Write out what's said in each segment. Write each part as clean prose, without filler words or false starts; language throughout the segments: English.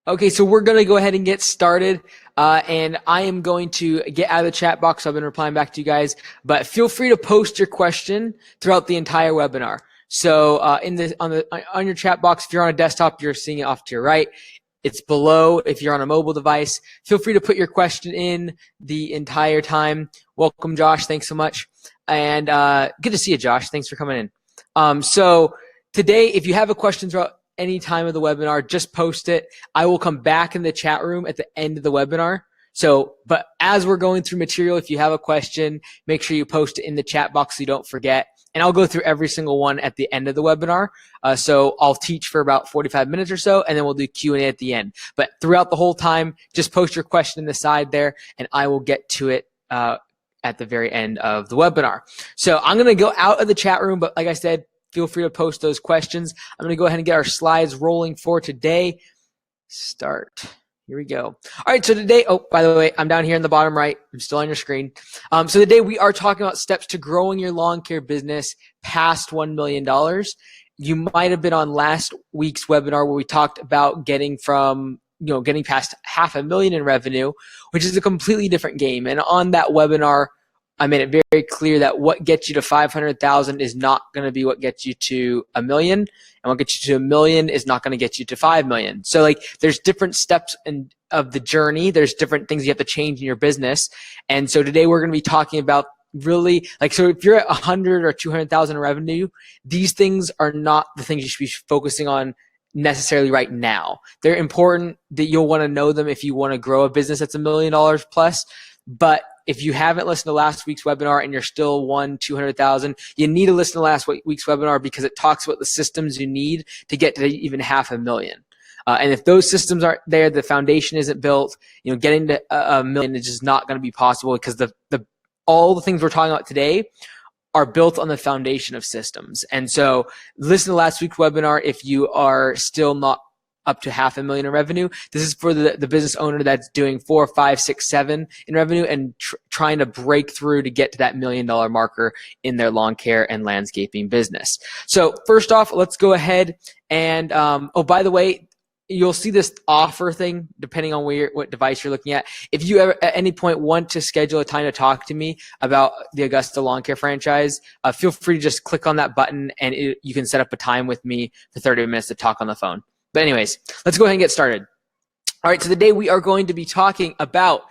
Okay, so we're going to go ahead and get started. And I am going to get out of the chat box. I've been replying back to you guys, but feel free to post your question throughout the entire webinar. So on your chat box, if you're on a desktop, you're seeing it off to your right. It's below if you're on a mobile device. Feel free to put your question in the entire time. Welcome, Josh. Thanks so much. And good to see you, Josh. Thanks for coming in. So today, if you have a question throughout any time of the webinar, just post it. I will come back in the chat room at the end of the webinar. But as we're going through material, if you have a question, make sure you post it in the chat box so you don't forget. And I'll go through every single one at the end of the webinar. So I'll teach for about 45 minutes or so, and then we'll do Q&A at the end. But throughout the whole time, just post your question in the side there, and I will get to it at the very end of the webinar. So I'm going to go out of the chat room, but like I said, feel free to post those questions. I'm going to go ahead and get our slides rolling for today. Start. Here we go. All right, so today, oh, by the way, I'm down here in the bottom right. I'm still on your screen. So today we are talking about steps to growing your lawn care business past $1 million. You might have been on last week's webinar where we talked about getting past $500,000 in revenue, which is a completely different game. And on that webinar, I made it very clear that what gets you to 500,000 is not going to be what gets you to $1 million, and what gets you to $1 million is not going to get you to 5 million. So there's different steps of the journey. There's different things you have to change in your business. And so today we're going to be talking about really so if you're at 100 or 200,000 in revenue, these things are not the things you should be focusing on necessarily right now. They're important that you'll want to know them if you want to grow a business that's $1 million plus. But if you haven't listened to last week's webinar and you're still 200,000, you need to listen to last week's webinar because it talks about the systems you need to get to even $500,000. And if those systems aren't there, the foundation isn't built, getting to $1 million is just not going to be possible because all the things we're talking about today are built on the foundation of systems. And so listen to last week's webinar if you are still not up to $500,000 in revenue. This is for the business owner that's doing 4, 5, 6, 7 in revenue and trying to break through to get to that $1 million marker in their lawn care and landscaping business. So first off, let's go ahead and, oh, by the way, you'll see this offer thing depending on what device you're looking at. If you ever at any point want to schedule a time to talk to me about the Augusta Lawn Care franchise, feel free to just click on that button and you can set up a time with me for 30 minutes to talk on the phone. But anyways, let's go ahead and get started. All right, so today we are going to be talking about,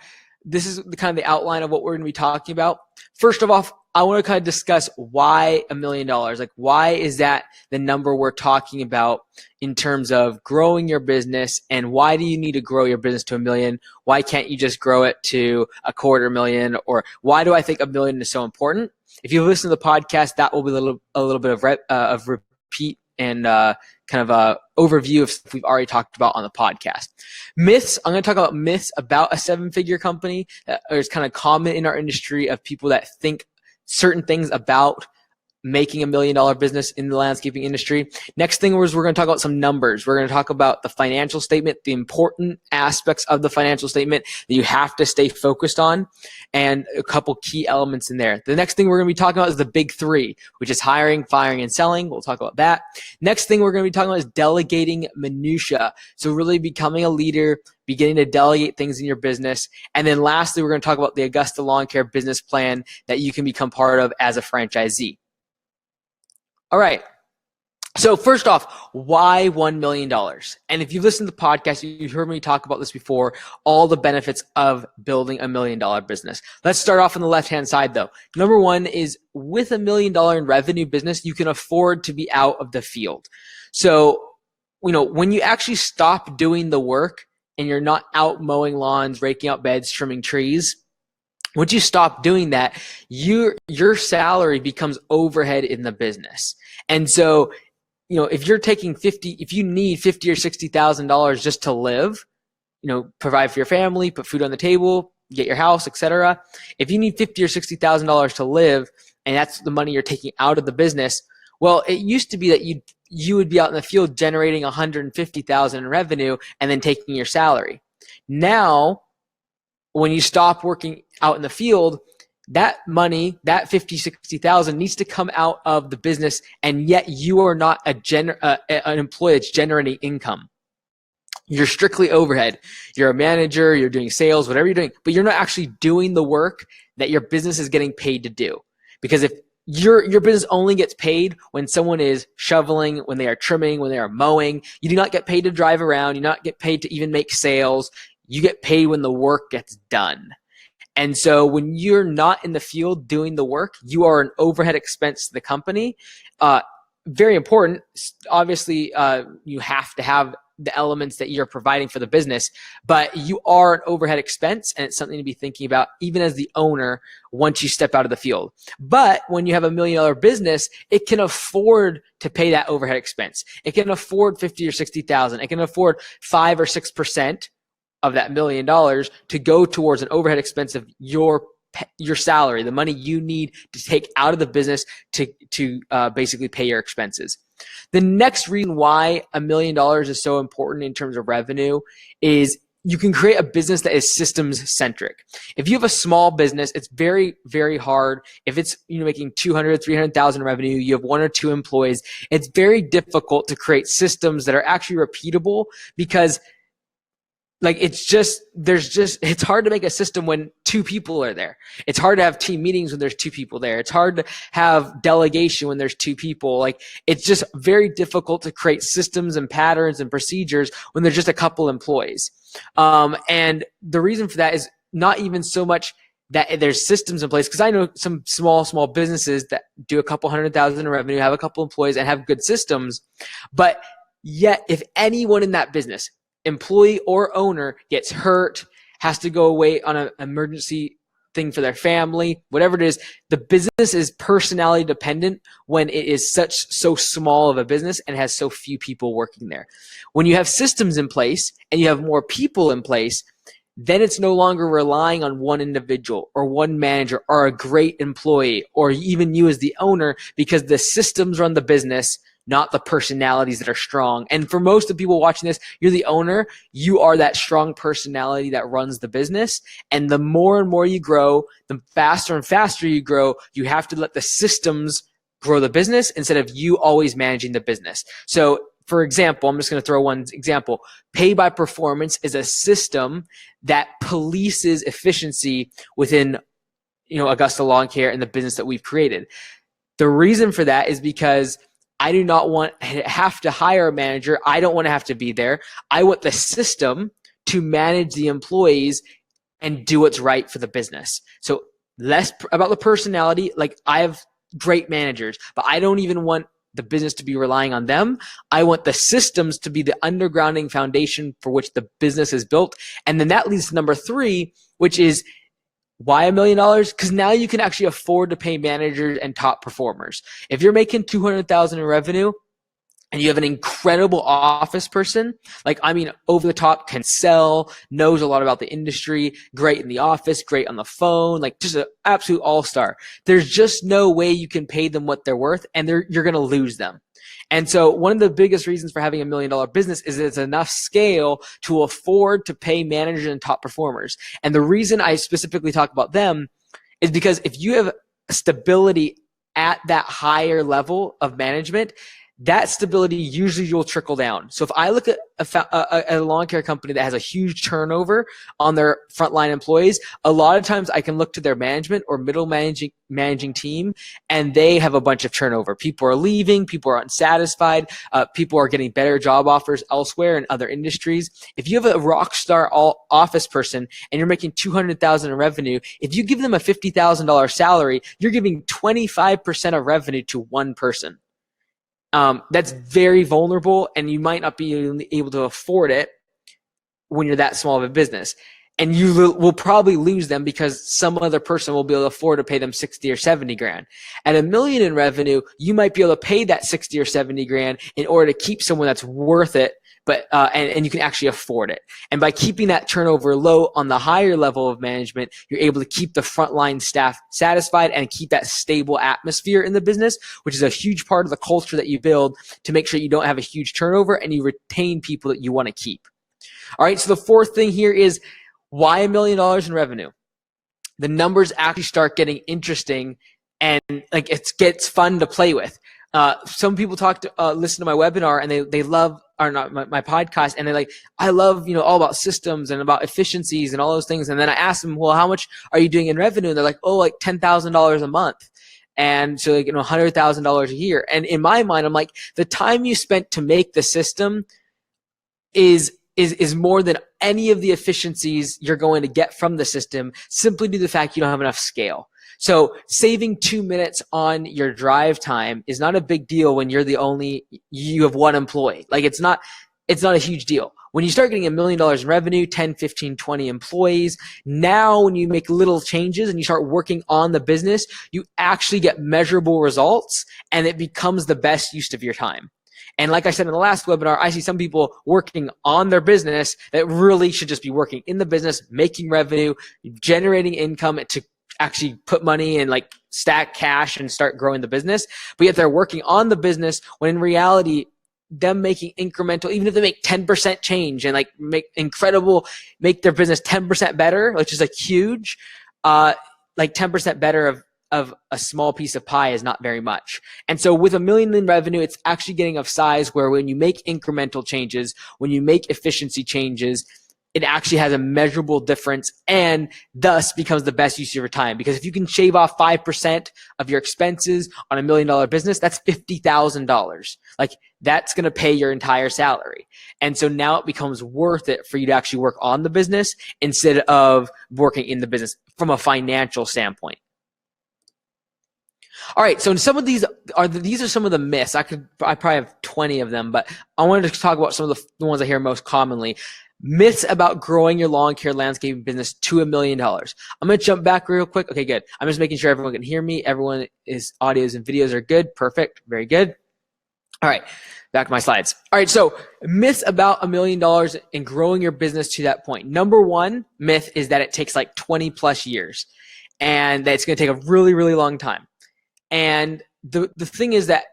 this is kind of the outline of what we're going to be talking about. First of all, I want to kind of discuss why $1 million. Why is that the number we're talking about in terms of growing your business, and why do you need to grow your business to $1 million? Why can't you just grow it to $250,000? Or why do I think $1 million is so important? If you listen to the podcast, that will be a little bit of repeat and kind of a overview of stuff we've already talked about on the podcast. Myths, I'm going to talk about myths about a 7-figure company that is kind of common in our industry of people that think certain things about making $1 million business in the landscaping industry. Next thing is we're going to talk about some numbers. We're going to talk about the financial statement, the important aspects of the financial statement that you have to stay focused on, and a couple key elements in there. The next thing we're going to be talking about is the big 3, which is hiring, firing, and selling. We'll talk about that. Next thing we're going to be talking about is delegating minutia. So really becoming a leader, beginning to delegate things in your business. And then lastly, we're going to talk about the Augusta Lawn Care business plan that you can become part of as a franchisee. All right. So first off, why $1 million? And if you listen to the podcast, you've heard me talk about this before, all the benefits of building $1 million business. Let's start off on the left-hand side though. Number one is with $1 million in revenue business, you can afford to be out of the field. So, when you actually stop doing the work and you're not out mowing lawns, raking out beds, trimming trees, once you stop doing that, your salary becomes overhead in the business. And so, if you're taking if you need $50,000 or $60,000 just to live, provide for your family, put food on the table, get your house, etc. If you need $50,000 or $60,000 to live, and that's the money you're taking out of the business, well, it used to be that you would be out in the field generating $150,000 in revenue and then taking your salary. Now, when you stop working out in the field, that money, that 50, 60,000 needs to come out of the business, and yet you are not an employee that's generating income. You're strictly overhead. You're a manager, you're doing sales, whatever you're doing, but you're not actually doing the work that your business is getting paid to do. Because if your business only gets paid when someone is shoveling, when they are trimming, when they are mowing, you do not get paid to drive around, you do not get paid to even make sales. You get paid when the work gets done. And so when you're not in the field doing the work, you are an overhead expense to the company. Very important. Obviously, you have to have the elements that you're providing for the business, but you are an overhead expense, and it's something to be thinking about even as the owner once you step out of the field. But when you have $1 million business, it can afford to pay that overhead expense. It can afford 50 or 60,000. It can afford 5 or 6% of that $1 million to go towards an overhead expense of your salary, the money you need to take out of the business to basically pay your expenses. The next reason why $1 million is so important in terms of revenue is you can create a business that is systems centric. If you have a small business, it's very, very hard. If it's making 200, 300,000 revenue, you have 1 or 2 employees, it's very difficult to create systems that are actually repeatable because it's hard to make a system when 2 people are there. It's hard to have team meetings when there's 2 people there. It's hard to have delegation when there's 2 people. It's just very difficult to create systems and patterns and procedures when there's just a couple employees. And the reason for that is not even so much that there's systems in place, because I know some small businesses that do a couple 100,000 in revenue, have a couple employees, and have good systems. But yet, if anyone in that business, employee or owner, gets hurt, has to go away on an emergency thing for their family, whatever it is, the business is personality dependent when it is so small of a business and has so few people working there. When you have systems in place and you have more people in place, then it's no longer relying on one individual or one manager or a great employee or even you as the owner, because the systems run the business, not the personalities that are strong. And for most of the people watching this, you're the owner. You are that strong personality that runs the business. And the more and more you grow, the faster and faster you grow, you have to let the systems grow the business instead of you always managing the business. So for example, I'm just going to throw one example. Pay by performance is a system that polices efficiency within Augusta Lawn Care and the business that we've created. The reason for that is because I do not want to have to hire a manager. I don't want to have to be there. I want the system to manage the employees and do what's right for the business. So less about the personality. I have great managers, but I don't even want the business to be relying on them. I want the systems to be the undergrounding foundation for which the business is built. And then that leads to number 3, which is why $1 million? Because now you can actually afford to pay managers and top performers. If you're making 200,000 in revenue and you have an incredible office person, over the top, can sell, knows a lot about the industry, great in the office, great on the phone, just an absolute all-star. There's just no way you can pay them what they're worth, and you're going to lose them. And so one of the biggest reasons for having $1 million business is it's enough scale to afford to pay managers and top performers. And the reason I specifically talk about them is because if you have stability at that higher level of management, that stability usually will trickle down. So if I look at a lawn care company that has a huge turnover on their frontline employees, a lot of times I can look to their management or middle managing team, and they have a bunch of turnover. People are leaving, people are unsatisfied, people are getting better job offers elsewhere in other industries. If you have a rock star office person and you're making 200,000 in revenue, if you give them a $50,000 salary, you're giving 25% of revenue to one person. That's very vulnerable, and you might not be able to afford it when you're that small of a business. And you will probably lose them because some other person will be able to afford to pay them 60 or 70 grand. At $1 million in revenue, you might be able to pay that 60 or 70 grand in order to keep someone that's worth it, but and you can actually afford it. And by keeping that turnover low on the higher level of management, you're able to keep the frontline staff satisfied and keep that stable atmosphere in the business, which is a huge part of the culture that you build to make sure you don't have a huge turnover and you retain people that you want to keep. All right, so the 4th thing here is why $1 million in revenue? The numbers actually start getting interesting, and it gets fun to play with. Some people listen to my webinar and they love or not my podcast, and they're like, I love, all about systems and about efficiencies and all those things. And then I asked them, well, how much are you doing in revenue? And they're like, oh, like $10,000 a month. And so like, $100,000 a year. And in my mind, I'm like, the time you spent to make the system is more than any of the efficiencies you're going to get from the system, simply due to the fact you don't have enough scale. So saving 2 minutes on your drive time is not a big deal when you have one employee. Like it's not a huge deal. When you start getting $1 million in revenue, 10, 15, 20 employees, now when you make little changes and you start working on the business, you actually get measurable results, and it becomes the best use of your time. And like I said in the last webinar, I see some people working on their business that really should just be working in the business, making revenue, generating income to actually put money and like stack cash and start growing the business. But yet they're working on the business when in reality, them making incremental, even if they make 10% change and like make their business 10% better, which is like huge, like 10% better of a small piece of pie is not very much. And so with $1 million in revenue, it's actually getting of size where when you make incremental changes, when you make efficiency changes, it actually has a measurable difference and thus becomes the best use of your time. Because if you can shave off 5% of your expenses on $1 million business, that's $50,000. Like that's going to pay your entire salary. And so now it becomes worth it for you to actually work on the business instead of working in the business from a financial standpoint. All right, so some of these are some of the myths. I probably have 20 of them, but I wanted to talk about some of the ones I hear most commonly. Myths about growing your lawn care landscaping business to $1 million. I'm going to jump back real quick. Okay, good. I'm just making sure everyone can hear me. Everyone's audios and videos are good. Perfect. Very good. All right, back to my slides. All right, so myths about $1 million and growing your business to that point. Number one myth is that it takes like 20 plus years and that it's going to take a really, really long time. And the thing is that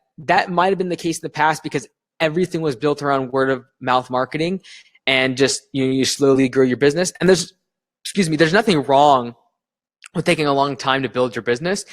might have been the case in the past because everything was built around word of mouth marketing and just you slowly grow your business. And there's nothing wrong with taking a long time to build your business,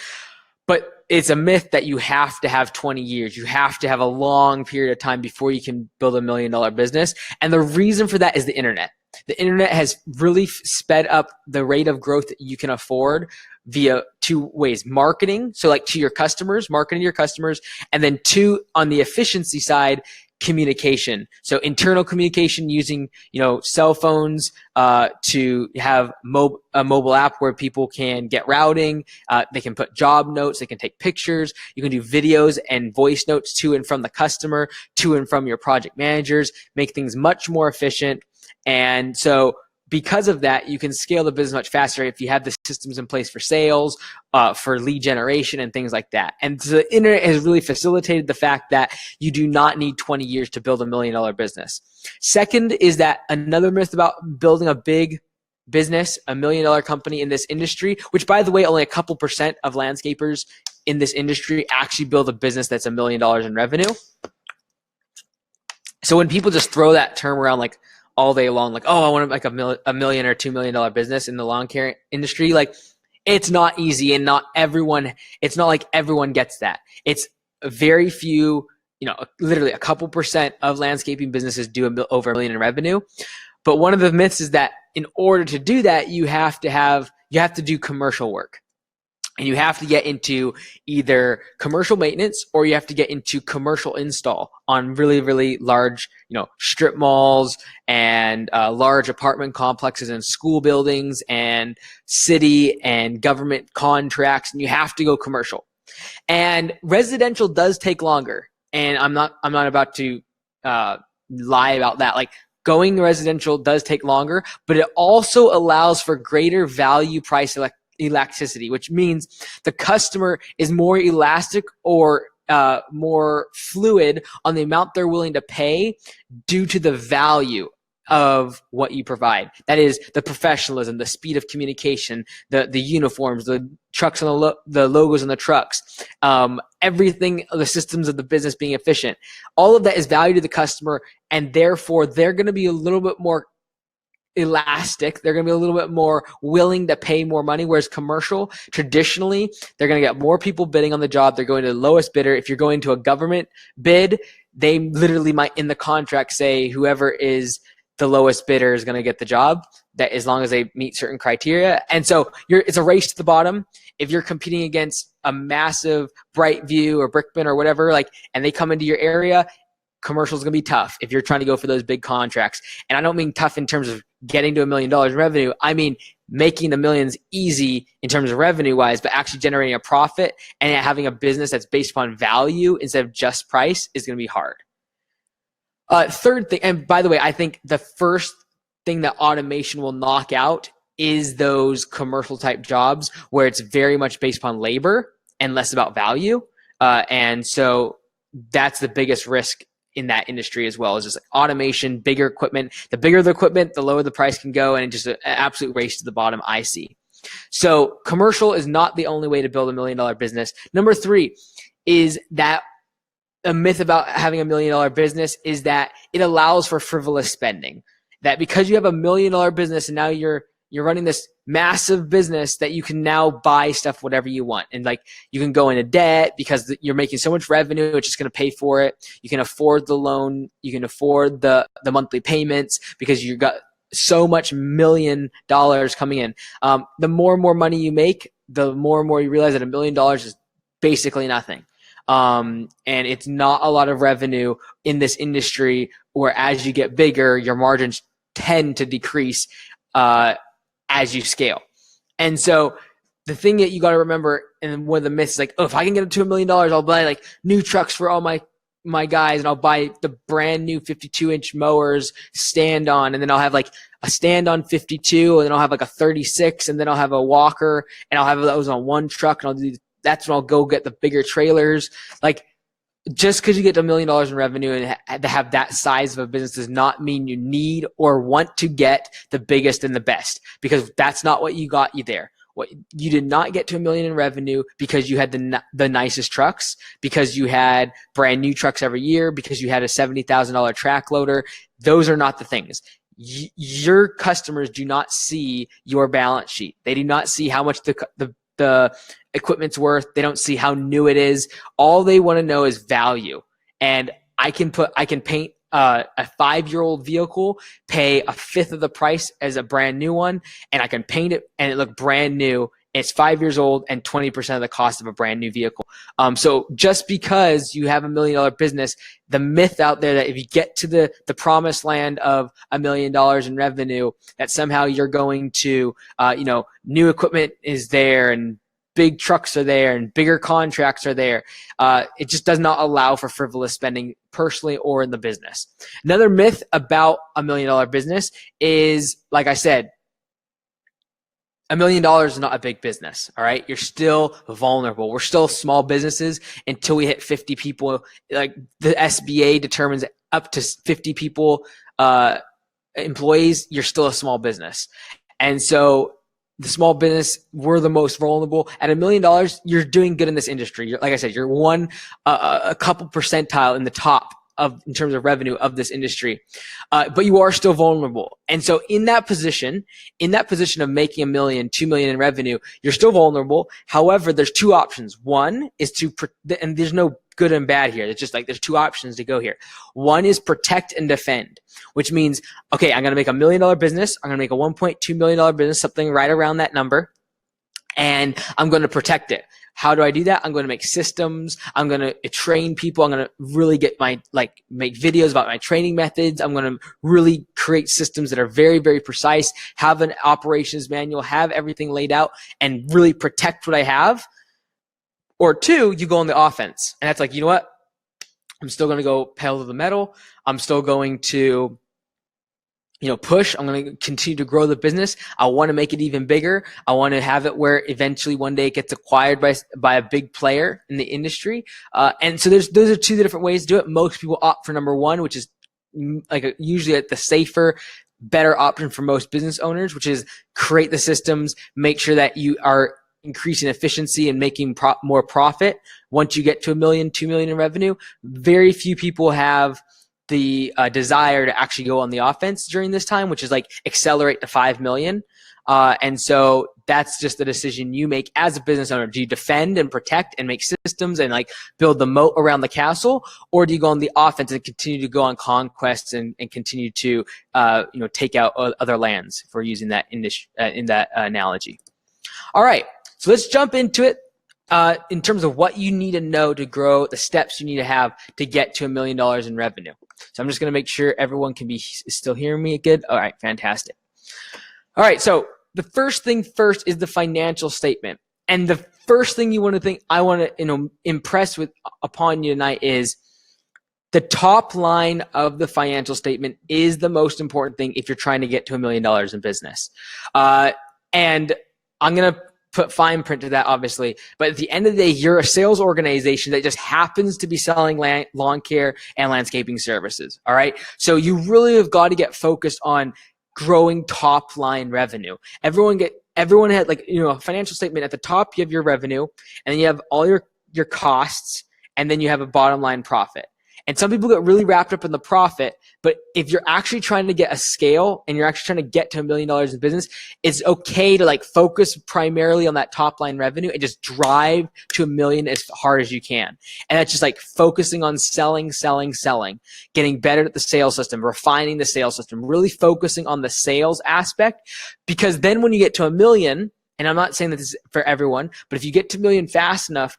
but it's a myth that you have to have 20 years. You have to have a long period of time before you can build $1 million business. And the reason for that is the internet. The internet has really sped up the rate of growth that you can afford via two ways: marketing, so like to your customers, marketing to your customers, and then two, on the efficiency side, communication. So internal communication using cell phones to have a mobile app where people can get routing, they can put job notes, they can take pictures, you can do videos and voice notes to and from the customer, to and from your project managers, make things much more efficient. And so because of that, you can scale the business much faster if you have the systems in place for sales, for lead generation and things like that. And so the internet has really facilitated the fact that you do not need 20 years to build $1 million business. Second is that another myth about building a big business, $1 million company in this industry, which by the way, only a couple % of landscapers in this industry actually build a business that's $1 million in revenue. So when people just throw that term around like all day long, like, oh, I want to make a million or $2 million business in the lawn care industry. Like, it's not easy, and it's not like everyone gets that. It's very few, literally a couple % of landscaping businesses do over $1 million in revenue. But one of the myths is that in order to do that, you have to do commercial work. And you have to get into either commercial maintenance or you have to get into commercial install on really, really large, strip malls and large apartment complexes and school buildings and city and government contracts. And you have to go commercial. And residential does take longer. And I'm not about to lie about that. Like, going residential does take longer, but it also allows for greater value price elasticity, which means the customer is more elastic or more fluid on the amount they're willing to pay due to the value of what you provide. That is the professionalism, the speed of communication, the uniforms, the trucks on the logos on the trucks, everything, the systems of the business being efficient. All of that is value to the customer, and therefore they're going to be a little bit more elastic. They're going to be a little bit more willing to pay more money, whereas commercial, traditionally, they're going to get more people bidding on the job. They're going to the lowest bidder. If you're going to a government bid, they literally might in the contract say whoever is the lowest bidder is going to get the job, that as long as they meet certain criteria. And so it's a race to the bottom. If you're competing against a massive Brightview or Brickman or whatever, like, and they come into your area, commercial is going to be tough if you're trying to go for those big contracts. And I don't mean tough in terms of getting to $1 million in revenue. I mean making the millions easy in terms of revenue wise, but actually generating a profit and having a business that's based upon value instead of just price is going to be hard. Third thing, and by the way, I think the first thing that automation will knock out is those commercial type jobs where it's very much based upon labor and less about value. And so that's the biggest risk in that industry as well, is just like automation, bigger equipment. The bigger the equipment, the lower the price can go, and just an absolute race to the bottom, I see. So commercial is not the only way to build $1 million business. Number 3 is that a myth about having $1 million business is that it allows for frivolous spending. That because you have $1 million business and now you're running this massive business, that you can now buy stuff whatever you want. And like, you can go into debt because you're making so much revenue, it's just going to pay for it. You can afford the loan. You can afford the monthly payments because you've got so much $1 million coming in. The more and more money you make, the more and more you realize that $1 million is basically nothing. And it's not a lot of revenue in this industry, where as you get bigger, your margins tend to decrease as you scale. And so the thing that you got to remember, and one of the myths is like, oh, if I can get it to $1 million, I'll buy like new trucks for all my guys, and I'll buy the brand new 52-inch mowers stand on, and then I'll have like a stand on 52, and then I'll have like a 36, and then I'll have a walker, and I'll have those on one truck, and that's when I'll go get the bigger trailers. Like, just because you get $1 million in revenue and to have that size of a business does not mean you need or want to get the biggest and the best, because that's not what you got you there. You did not get to $1 million in revenue because you had the nicest trucks, because you had brand new trucks every year, because you had a $70,000 track loader. Those are not the things. Your customers do not see your balance sheet. They do not see how much the equipment's worth. They don't see how new it is. All they want to know is value. And I can paint a 5-year-old vehicle, pay a fifth of the price as a brand new one, and I can paint it and it look brand new. It's 5 years old and 20% of the cost of a brand new vehicle. So just because you have $1 million business, the myth out there that if you get to the promised land of $1 million in revenue, that somehow you're going to, new equipment is there and big trucks are there and bigger contracts are there. It just does not allow for frivolous spending personally or in the business. Another myth about $1 million business is, like I said, $1 million is not a big business. All right. You're still vulnerable. We're still small businesses until we hit 50 people. Like, the SBA determines up to 50 people, employees, you're still a small business. And so the small business, we're the most vulnerable. At $1 million, you're doing good in this industry. Like I said, you're a couple percentile in the top in terms of revenue of this industry, but you are still vulnerable. And so in that position of making $1 million, $2 million in revenue, you're still vulnerable. However, there's two options. One is and there's no good and bad here. It's just like there's two options to go here. One is protect and defend, which means, okay, I'm going to make $1 million business. I'm going to make a $1.2 million business, something right around that number, and I'm going to protect it. How do I do that? I'm going to make systems. I'm going to train people. I'm going to really make videos about my training methods. I'm going to really create systems that are very, very precise, have an operations manual, have everything laid out, and really protect what I have. Or two, you go on the offense. And that's like, you know what? I'm still going to go pedal to the metal. I'm still going to push. I'm going to continue to grow the business. I want to make it even bigger. I want to have it where eventually one day it gets acquired by a big player in the industry. And so those are two different ways to do it. Most people opt for number one, which is usually the safer, better option for most business owners, which is create the systems, make sure that you are increasing efficiency and making more profit. Once you get to $1 million, $2 million in revenue, very few people have the desire to actually go on the offense during this time, which is like accelerate to 5 million. And so that's just the decision you make as a business owner. Do you defend and protect and make systems and like build the moat around the castle, or do you go on the offense and continue to go on conquests and continue to take out other lands, if we're using that in that analogy? All right, so let's jump into it. In terms of what you need to know to grow, the steps you need to have to get to $1 million in revenue. So I'm just going to make sure everyone is still hearing me good. All right, fantastic. All right, so the first thing first is the financial statement. And the first thing I want to impress upon you tonight is the top line of the financial statement is the most important thing if you're trying to get to $1 million in business. And I'm going to put fine print to that, obviously. But at the end of the day, you're a sales organization that just happens to be selling lawn care and landscaping services. All right. So you really have got to get focused on growing top line revenue. Everyone had a financial statement. At the top, you have your revenue, and then you have all your costs, and then you have a bottom line profit. And some people get really wrapped up in the profit, but if you're actually trying to get a scale and you're actually trying to get to $1 million in business, it's okay to focus primarily on that top line revenue and just drive to $1 million as hard as you can. And that's just focusing on selling, getting better at the sales system, refining the sales system, really focusing on the sales aspect, because then when you get to $1 million, and I'm not saying that this is for everyone, but if you get to $1 million fast enough,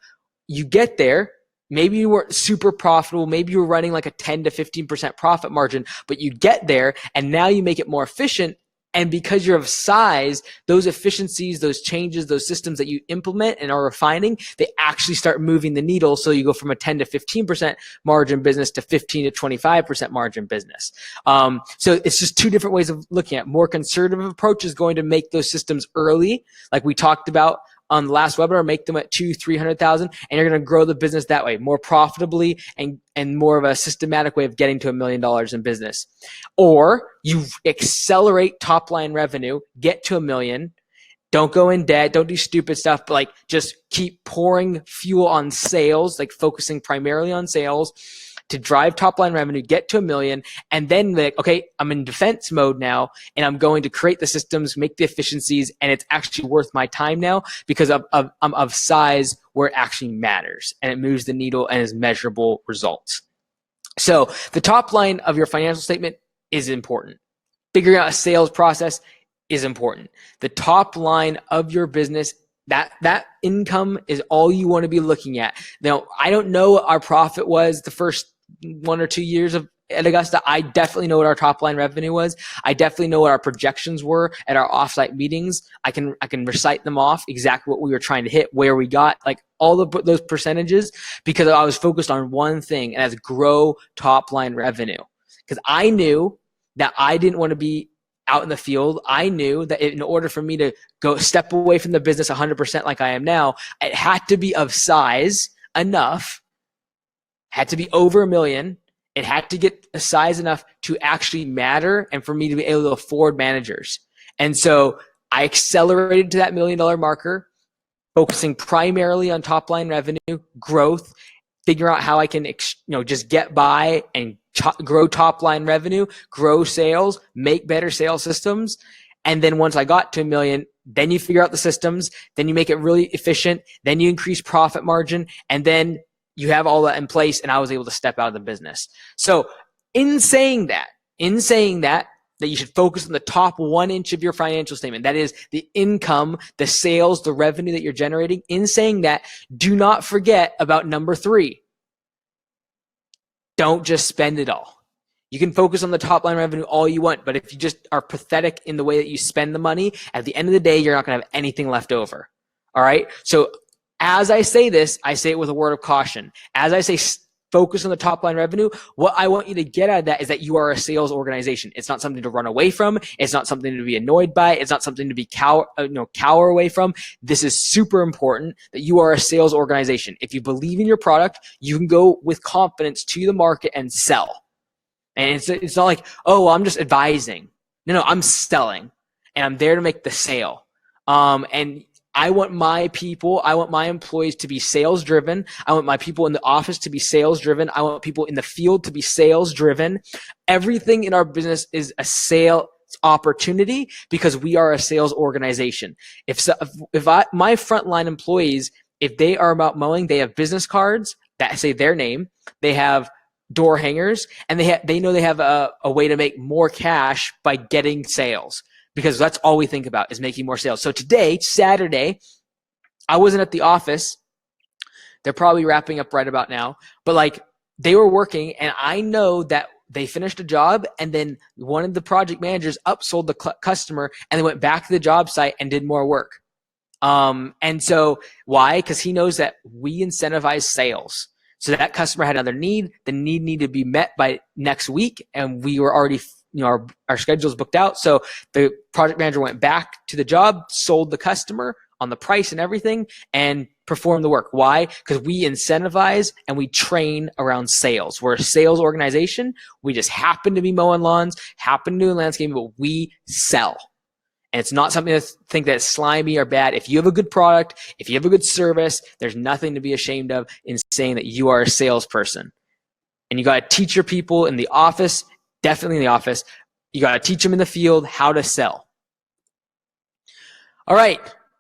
you get there. Maybe you weren't super profitable. Maybe you were running like a 10 to 15% profit margin, but you get there and now you make it more efficient. And because you're of size, those efficiencies, those changes, those systems that you implement and are refining, they actually start moving the needle. So you go from a 10 to 15% margin business to 15 to 25% margin business. So it's just two different ways of looking at it. More conservative approach is going to make those systems early, like we talked about on the last webinar, make them at 200,000-300,000, and you're going to grow the business that way, more profitably and more of a systematic way of getting to $1 million in business. Or you accelerate top line revenue, get to $1 million, don't go in debt, don't do stupid stuff, but just keep pouring fuel on sales, focusing primarily on sales to drive top line revenue, get to $1 million, and then okay, I'm in defense mode now, and I'm going to create the systems, make the efficiencies, and it's actually worth my time now because I'm of size where it actually matters, and it moves the needle and is measurable results. So the top line of your financial statement is important. Figuring out a sales process is important. The top line of your business, that income is all you want to be looking at. Now, I don't know what our profit was the first 1 or 2 years at Augusta. I definitely know what our top line revenue was. I definitely know what our projections were at our offsite meetings. I can recite them off exactly what we were trying to hit, where we got all of those percentages, because I was focused on one thing, and that's grow top line revenue. Because I knew that I didn't want to be out in the field. I knew that in order for me to go step away from the business 100% like I am now, it had to be of size enough, had to be over $1 million. It had to get a size enough to actually matter and for me to be able to afford managers. And so I accelerated to that $1 million marker, focusing primarily on top line revenue, growth, figure out how I can just get by and grow top line revenue, grow sales, make better sales systems. And then once I got to $1 million, then you figure out the systems, then you make it really efficient, then you increase profit margin, and then you have all that in place, and I was able to step out of the business. So in saying that you should focus on the top 1 inch of your financial statement, that is the income, the sales, the revenue that you're generating. In saying that, do not forget about number 3. Don't just spend it all. You can focus on the top line revenue all you want, but if you just are pathetic in the way that you spend the money, at the end of the day, you're not going to have anything left over. All right? So as I say this, I say it with a word of caution. As I say focus on the top line revenue, what I want you to get out of that is that you are a sales organization. It's not something to run away from. It's not something to be annoyed by. It's not something to be cower away from. This is super important that you are a sales organization. If you believe in your product, you can go with confidence to the market and sell. And it's not like, oh, well, I'm just advising. No, I'm selling, and I'm there to make the sale. And I want my employees to be sales driven. I want my people in the office to be sales driven. I want people in the field to be sales driven. Everything in our business is a sale opportunity because we are a sales organization. If my frontline employees, if they are about mowing, they have business cards that say their name, they have door hangers, and they know they have a way to make more cash by getting sales, because that's all we think about is making more sales. So today, Saturday, I wasn't at the office. They're probably wrapping up right about now, but like they were working, and I know that they finished a job, and then one of the project managers upsold the customer, and they went back to the job site and did more work. And so why? Because he knows that we incentivize sales. So that customer had another need. The need needed to be met by next week, and we were already, our schedule's booked out. So the project manager went back to the job, sold the customer on the price and everything, and perform the work. Why? Because we incentivize and we train around sales. We're a sales organization. We just happen to be mowing lawns, happen to do landscaping, but we sell. And it's not something to think that it's slimy or bad. If you have a good product, if you have a good service, there's nothing to be ashamed of in saying that you are a salesperson. And you got to teach your people in the office, definitely in the office. You got to teach them in the field how to sell. All right.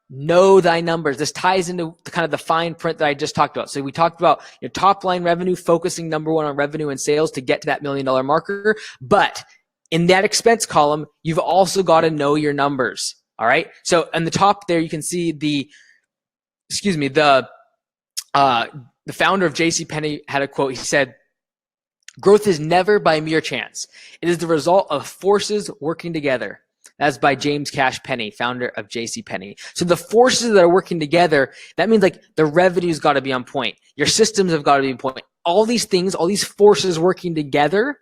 Know thy numbers. This ties into kind of the fine print that I just talked about. So we talked about your top line revenue, focusing number one on revenue and sales to get to that $1 million marker. But in that expense column, you've also got to know your numbers. All right. So on the top there, you can see the founder of JCPenney had a quote. He said, "Growth is never by mere chance. It is the result of forces working together." That's by James Cash Penney, founder of JCPenney. So the forces that are working together, that means like the revenue's got to be on point. Your systems have got to be on point. All these things, all these forces working together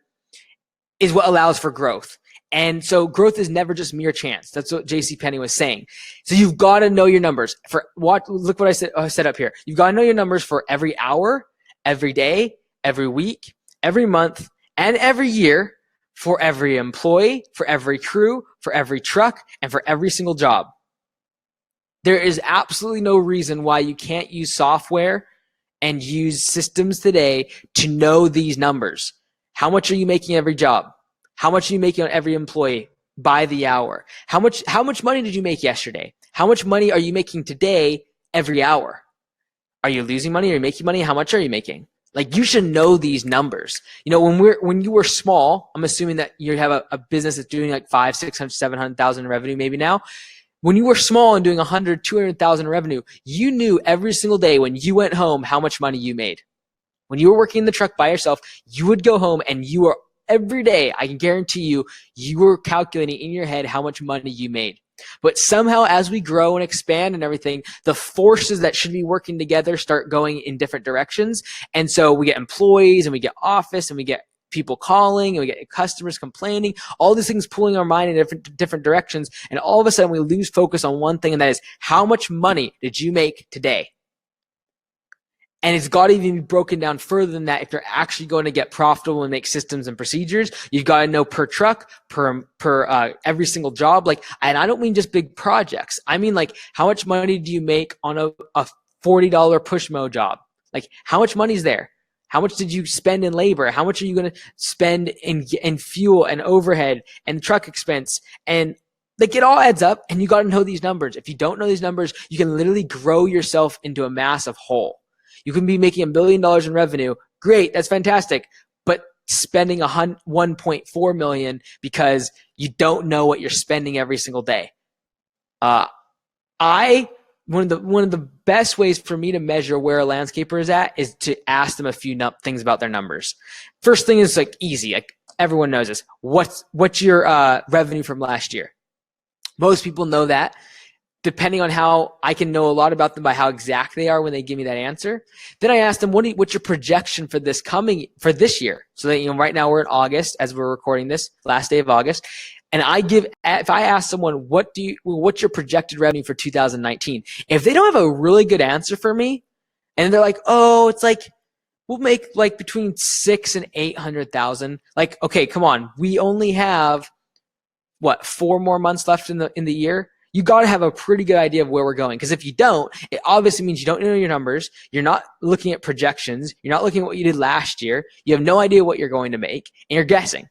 is what allows for growth. And so growth is never just mere chance. That's what JCPenney was saying. So you've got to know your numbers. Look what I set up here. You've got to know your numbers for every hour, every day, every week, every month, and every year, for every employee, for every crew, for every truck, and for every single job. There is absolutely no reason why you can't use software and use systems today to know these numbers. How much are you making every job? How much are you making on every employee by the hour? How much money did you make yesterday? How much money are you making today every hour? Are you losing money? Are you making money? How much are you making? Like, you should know these numbers. When you were small, I'm assuming that you have a business that's doing like 500, 600, 700,000 in revenue maybe now. When you were small and doing 100, 200,000 in revenue, you knew every single day when you went home how much money you made. When you were working in the truck by yourself, you would go home and you were every day, I can guarantee you were calculating in your head how much money you made. But somehow as we grow and expand and everything, the forces that should be working together start going in different directions. And so we get employees and we get office and we get people calling and we get customers complaining, all these things pulling our mind in different directions. And all of a sudden we lose focus on one thing, and that is, how much money did you make today? And it's got to even be broken down further than that. If you're actually going to get profitable and make systems and procedures, you've got to know per truck, per every single job. And I don't mean just big projects. I mean, like, how much money do you make on a $40 push mow job? Like, how much money is there? How much did you spend in labor? How much are you going to spend in fuel and overhead and truck expense? And like, it all adds up, and you got to know these numbers. If you don't know these numbers, you can literally grow yourself into a massive hole. You can be making $1 billion in revenue. Great, that's fantastic. But spending $1.4 million because you don't know what you're spending every single day. One of the best ways for me to measure where a landscaper is at is to ask them a few things about their numbers. First thing is like easy. Like, everyone knows this. What's your revenue from last year? Most people know that. Depending on how I can know a lot about them by how exact they are when they give me that answer. Then I ask them, what's your projection for this year? So that, right now we're in August as we're recording this, last day of August. And if I ask someone, what's your projected revenue for 2019? If they don't have a really good answer for me, and they're like, oh, it's like, we'll make like between 600,000 and 800,000. Like, okay, come on. We only have 4 more months left in the year. You got to have a pretty good idea of where we're going. Because if you don't, it obviously means you don't know your numbers. You're not looking at projections. You're not looking at what you did last year. You have no idea what you're going to make, and you're guessing.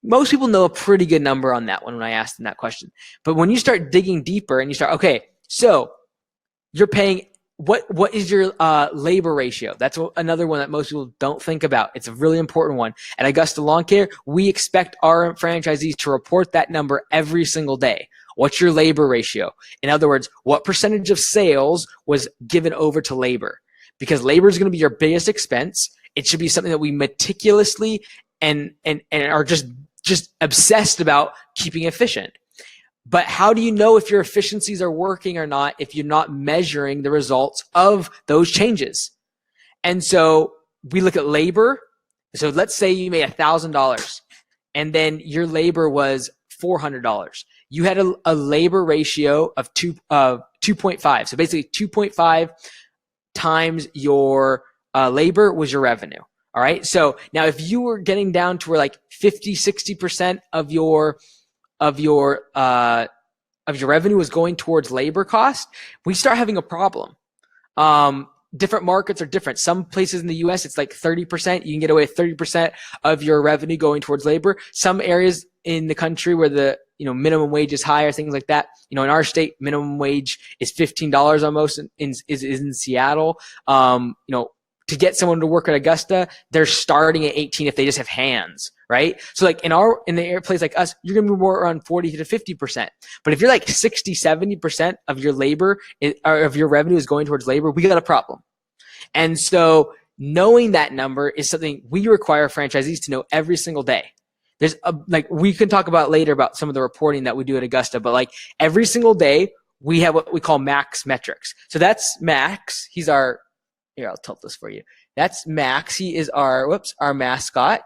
most people know a pretty good number on that one when I asked them that question. But when you start digging deeper and you start, okay, so you're paying, what is your labor ratio? That's another one that most people don't think about. It's a really important one. At Augusta Lawn Care, we expect our franchisees to report that number every single day. What's your labor ratio? In other words, what percentage of sales was given over to labor? Because labor is going to be your biggest expense. It should be something that we meticulously and are just obsessed about keeping efficient. But how do you know if your efficiencies are working or not if you're not measuring the results of those changes? And so we look at labor. So let's say you made $1,000 and then your labor was $400. You had a labor ratio of 2.5. So basically 2.5 times your labor was your revenue. All right. So now if you were getting down to where like 50, 60% of your revenue was going towards labor cost, we start having a problem. Different markets are different. Some places in the US, it's like 30%. You can get away with 30% of your revenue going towards labor. Some areas in the country where the minimum wage is higher, things like that. In our state, minimum wage is $15 almost is in Seattle. To get someone to work at Augusta, they're starting at 18 if they just have hands, right? So like in the place like us, you're going to be more around 40 to 50%. But if you're like 60, 70% of your labor or of your revenue is going towards labor, we got a problem. And so knowing that number is something we require franchisees to know every single day. There's we can talk about later about some of the reporting that we do at Augusta, but like every single day we have what we call max metrics. So that's Max. He's our, here, I'll tilt this for you. That's Max. He is our mascot.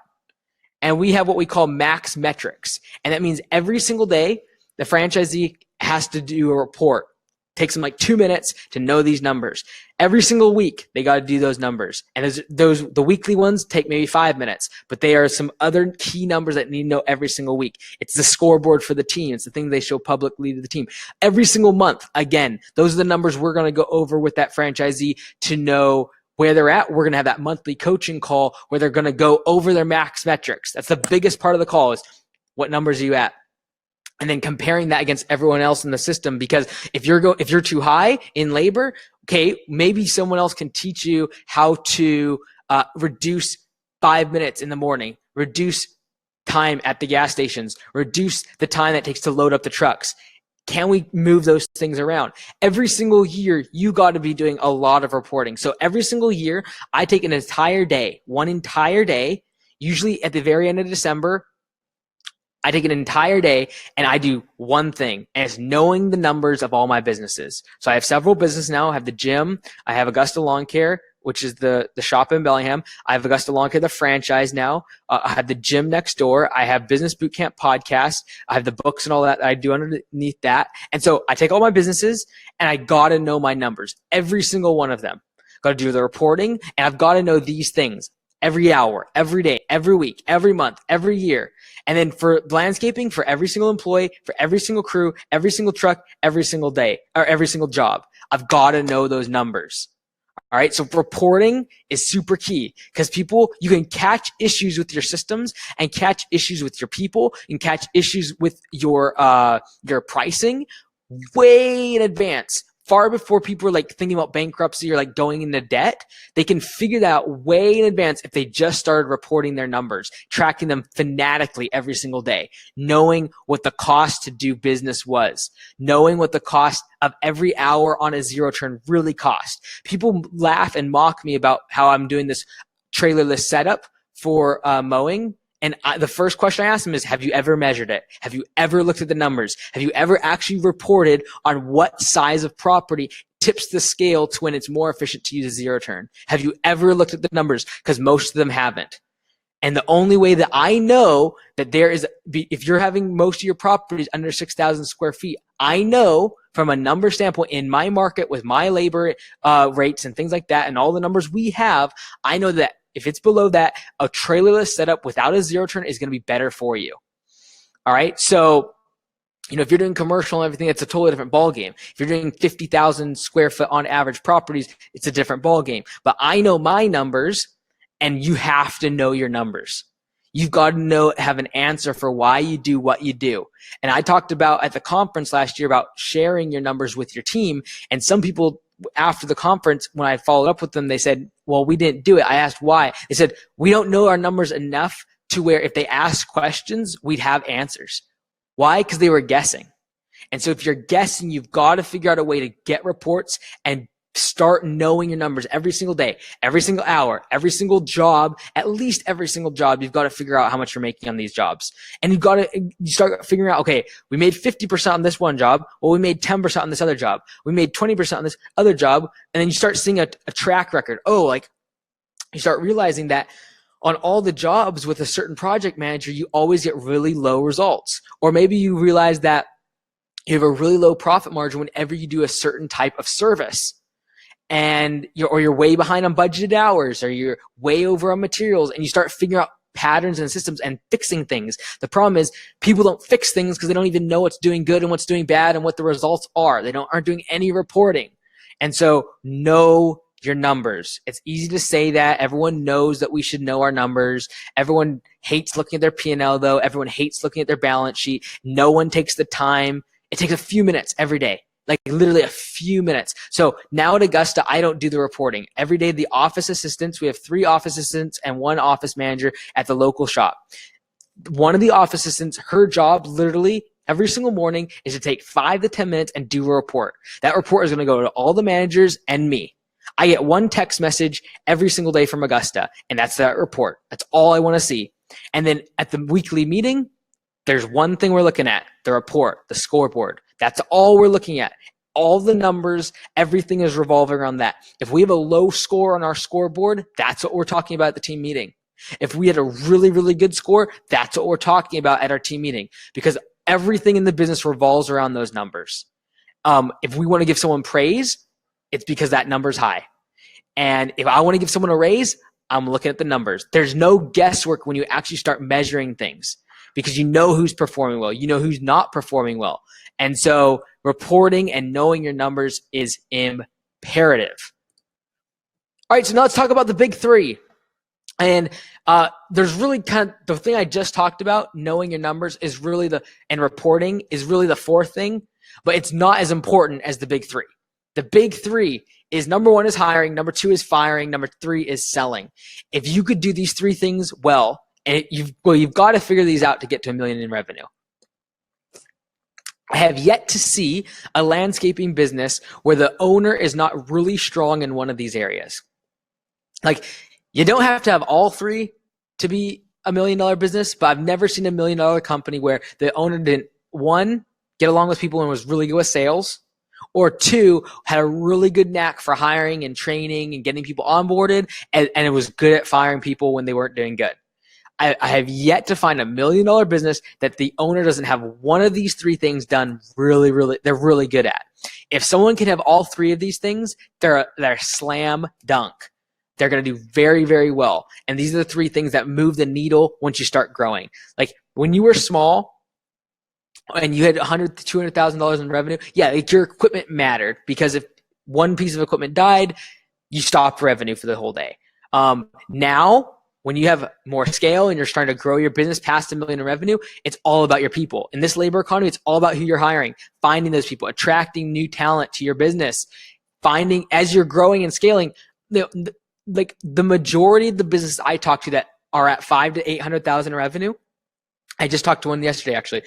And we have what we call max metrics. And that means every single day, the franchisee has to do a report. It takes them like 2 minutes to know these numbers. Every single week, they got to do those numbers. And the weekly ones take maybe 5 minutes, but they are some other key numbers that need to know every single week. It's the scoreboard for the team. It's the thing they show publicly to the team. Every single month, again, those are the numbers we're going to go over with that franchisee to know where they're at. We're going to have that monthly coaching call where they're going to go over their max metrics. That's the biggest part of the call is what numbers are you at? And then comparing that against everyone else in the system, because if you're too high in labor, okay, maybe someone else can teach you how to reduce 5 minutes in the morning, reduce time at the gas stations, reduce the time that it takes to load up the trucks. Can we move those things around? Every single year, you got to be doing a lot of reporting. So every single year, I take one entire day, usually at the very end of December, I take an entire day and I do one thing, and it's knowing the numbers of all my businesses. So I have several businesses now. I have the gym. I have Augusta Lawn Care, which is the shop in Bellingham. I have Augusta Lawn Care, the franchise now. I have the gym next door. I have Business Bootcamp podcast. I have the books and all that I do underneath that. And so I take all my businesses and I got to know my numbers, every single one of them. Got to do the reporting, and I've got to know these things every hour, every day, every week, every month, every year. And then for landscaping, for every single employee, for every single crew, every single truck, every single day, or every single job, I've got to know those numbers. All right. So reporting is super key because you can catch issues with your systems and catch issues with your people and catch issues with your pricing way in advance. Far before people are like thinking about bankruptcy or like going into debt, they can figure that out way in advance if they just started reporting their numbers, tracking them fanatically every single day, knowing what the cost to do business was, knowing what the cost of every hour on a zero turn really cost. People laugh and mock me about how I'm doing this trailerless setup for mowing. And the first question I ask them is, have you ever measured it? Have you ever looked at the numbers? Have you ever actually reported on what size of property tips the scale to when it's more efficient to use a zero turn? Have you ever looked at the numbers? Because most of them haven't. And the only way that I know that if you're having most of your properties under 6,000 square feet, I know from a number standpoint in my market with my labor rates and things like that and all the numbers we have, I know that if it's below that, a trailerless setup without a zero turn is going to be better for you. All right. So, if you're doing commercial and everything, it's a totally different ballgame. If you're doing 50,000 square foot on average properties, it's a different ballgame. But I know my numbers, and you have to know your numbers. You've got to have an answer for why you do what you do. And I talked about at the conference last year about sharing your numbers with your team. And some people after the conference, when I followed up with them, they said, well, we didn't do it. I asked why. They said, we don't know our numbers enough to where if they ask questions, we'd have answers. Why? Because they were guessing. And so if you're guessing, you've got to figure out a way to get reports and start knowing your numbers every single day, every single hour, every single job, at least every single job. You've got to figure out how much you're making on these jobs. And you start figuring out, okay, we made 50% on this one job. Well, we made 10% on this other job. We made 20% on this other job. And then you start seeing a track record. Oh, like you start realizing that on all the jobs with a certain project manager, you always get really low results. Or maybe you realize that you have a really low profit margin whenever you do a certain type of service. And you're way behind on budgeted hours, or you're way over on materials, and you start figuring out patterns and systems and fixing things. The problem is people don't fix things because they don't even know what's doing good and what's doing bad and what the results are. They aren't doing any reporting. And so know your numbers. It's easy to say that. Everyone knows that we should know our numbers. Everyone hates looking at their P&L though. Everyone hates looking at their balance sheet. No one takes the time. It takes a few minutes every day. Like literally a few minutes. So now at Augusta, I don't do the reporting. Every day, the office assistants, we have 3 office assistants and 1 office manager at the local shop. One of the office assistants, her job literally every single morning is to take 5 to 10 minutes and do a report. That report is going to go to all the managers and me. I get 1 text message every single day from Augusta, and that's that report. That's all I want to see. And then at the weekly meeting, there's one thing we're looking at, the report, the scoreboard. That's all we're looking at. All the numbers, everything is revolving around that. If we have a low score on our scoreboard, that's what we're talking about at the team meeting. If we had a really, really good score, that's what we're talking about at our team meeting, because everything in the business revolves around those numbers. If we want to give someone praise, it's because that number's high. And if I want to give someone a raise, I'm looking at the numbers. There's no guesswork when you actually start measuring things, because you know who's performing well. You know who's not performing well. And so reporting and knowing your numbers is imperative. All right, so now let's talk about the big 3. And there's really kind of the thing I just talked about, knowing your numbers is really and reporting is really the 4th thing, but it's not as important as the big 3. The big 3 is number 1 is hiring, number 2 is firing, number 3 is selling. If you could do these 3 things well, and you've got to figure these out to get to $1 million in revenue. I have yet to see a landscaping business where the owner is not really strong in one of these areas. Like, you don't have to have all 3 to be $1 million business, but I've never seen a $1 million company where the owner didn't, 1, get along with people and was really good with sales, or 2, had a really good knack for hiring and training and getting people onboarded, and it was good at firing people when they weren't doing good. I have yet to find a $1 million business that the owner doesn't have one of these 3 things done they're really good at. If someone can have all 3 of these things, they're slam dunk. They're going to do very, very well. And these are the 3 things that move the needle once you start growing. Like when you were small and you had $100,000 to $200,000 in revenue, yeah, like your equipment mattered, because if one piece of equipment died, you stopped revenue for the whole day. Now, when you have more scale and you're starting to grow your business past $1 million in revenue, it's all about your people. In this labor economy, it's all about who you're hiring, finding those people, attracting new talent to your business, finding as you're growing and scaling. Like the majority of the businesses I talk to that are at 5 to 800,000 in revenue, I just talked to one yesterday actually.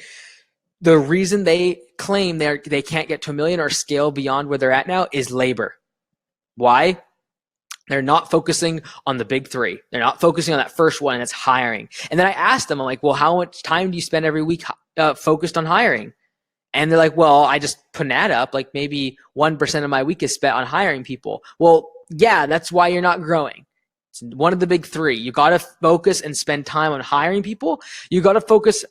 The reason they claim they can't get to $1 million or scale beyond where they're at now is labor. Why? They're not focusing on the big 3. They're not focusing on that first one, and it's hiring. And then I asked them, I'm like, well, how much time do you spend every week focused on hiring? And they're like, well, I just put an ad up, like maybe 1% of my week is spent on hiring people. Well, yeah, that's why you're not growing. It's one of the big 3. You got to focus and spend time on hiring people. You got to focus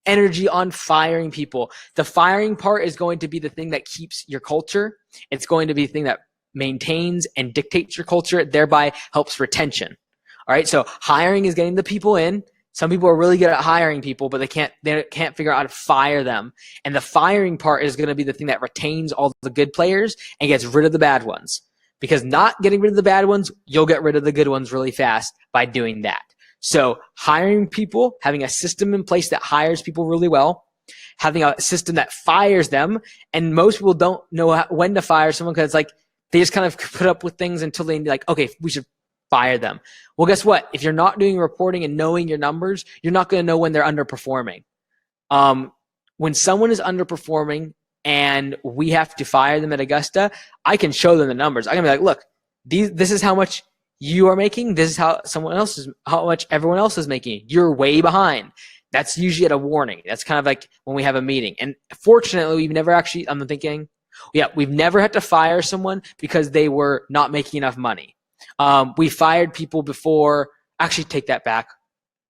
energy on firing people. The firing part is going to be the thing that keeps your culture. It's going to be the thing that maintains and dictates your culture, thereby helps retention. All right, so hiring is getting the people in. Some people are really good at hiring people, but they can't figure out how to fire them. And the firing part is going to be the thing that retains all the good players and gets rid of the bad ones. Because not getting rid of the bad ones, you'll get rid of the good ones really fast by doing that. So hiring people, having a system in place that hires people really well, having a system that fires them. And most people don't know when to fire someone because like they just kind of put up with things until they like, okay, we should fire them. Well, guess what? If you're not doing reporting and knowing your numbers, you're not going to know when they're underperforming. When someone is underperforming and we have to fire them at Augusta, I can show them the numbers. I can be like, look, this is how much you are making. This is how much everyone else is making. You're way behind. That's usually at a warning. That's kind of like when we have a meeting. And fortunately, we've never actually, we've never had to fire someone because they were not making enough money. We fired people before. Actually, take that back.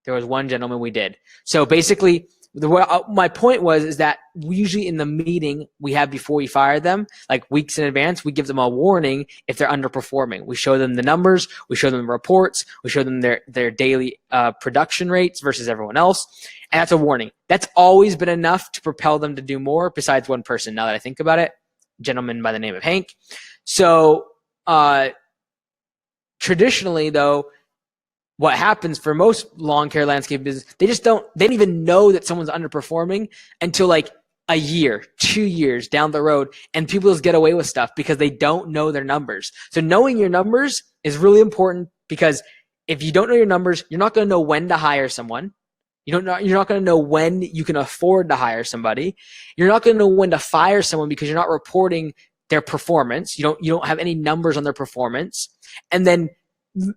There was one gentleman we did. So basically, my point is that usually in the meeting we have before we fire them, like weeks in advance, we give them a warning if they're underperforming. We show them the numbers, we show them reports, we show them their daily production rates versus everyone else, and that's a warning. That's always been enough to propel them to do more besides one person, now that I think about it, a gentleman by the name of Hank. So traditionally, though, what happens for most lawn care landscape business, they don't even know that someone's underperforming until like a year, 2 years down the road, and people just get away with stuff because they don't know their numbers. So knowing your numbers is really important, because if you don't know your numbers, you're not going to know when to hire someone. You're not going to know when you can afford to hire somebody. You're not going to know when to fire someone because you're not reporting their performance. You don't have any numbers on their performance. And then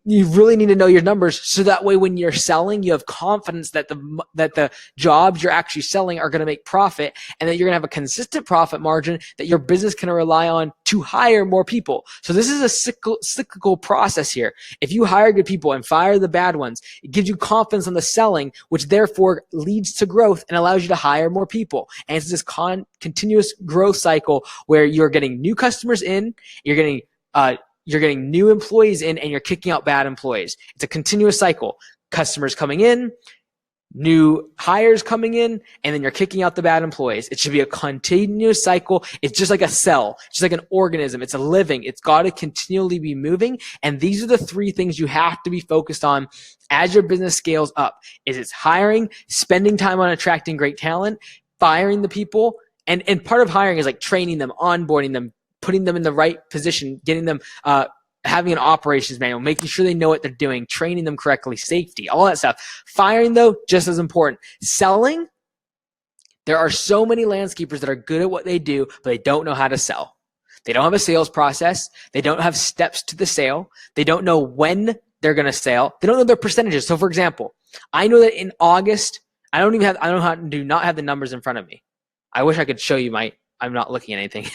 you really need to know your numbers, so that way when you're selling, you have confidence that the jobs you're actually selling are going to make profit, and that you're going to have a consistent profit margin that your business can rely on to hire more people. So this is a cyclical process here. If you hire good people and fire the bad ones, it gives you confidence on the selling, which therefore leads to growth and allows you to hire more people. And it's this continuous growth cycle where you're getting new customers in, you're getting new employees in, and you're kicking out bad employees. It's a continuous cycle. Customers coming in, new hires coming in, and then you're kicking out the bad employees. It should be a continuous cycle. It's just like a cell. It's just like an organism. It's a living. It's got to continually be moving. And these are the three things you have to be focused on as your business scales up. It's hiring, spending time on attracting great talent, firing the people. And part of hiring is like training them, onboarding them, putting them in the right position, getting them, having an operations manual, making sure they know what they're doing, training them correctly, safety, all that stuff. Firing, though, just as important. Selling, there are so many landscapers that are good at what they do, but they don't know how to sell. They don't have a sales process. They don't have steps to the sale. They don't know when they're going to sell. They don't know their percentages. So, for example, I know that in August, I do not have the numbers in front of me. I wish I could show you I'm not looking at anything.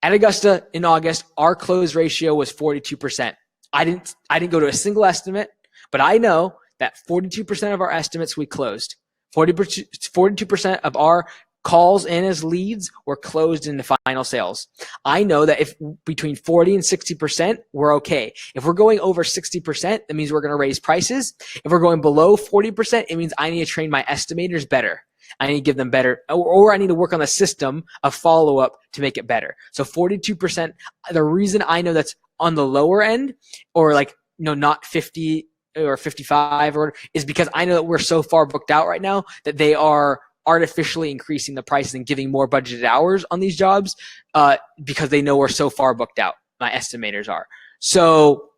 At Augusta in August, our close ratio was 42%. I didn't go to a single estimate, but I know that 42% of our estimates we closed. 42% of our calls in as leads were closed in the final sales. I know that if between 40 and 60%, we're okay. If we're going over 60%, that means we're going to raise prices. If we're going below 40%, it means I need to train my estimators better. I need to give them better, or I need to work on the system of follow-up to make it better. So 42%, the reason I know that's on the lower end, or like, not 50 or 55, is because I know that we're so far booked out right now that they are artificially increasing the price and giving more budgeted hours on these jobs because they know we're so far booked out. My estimators are. So,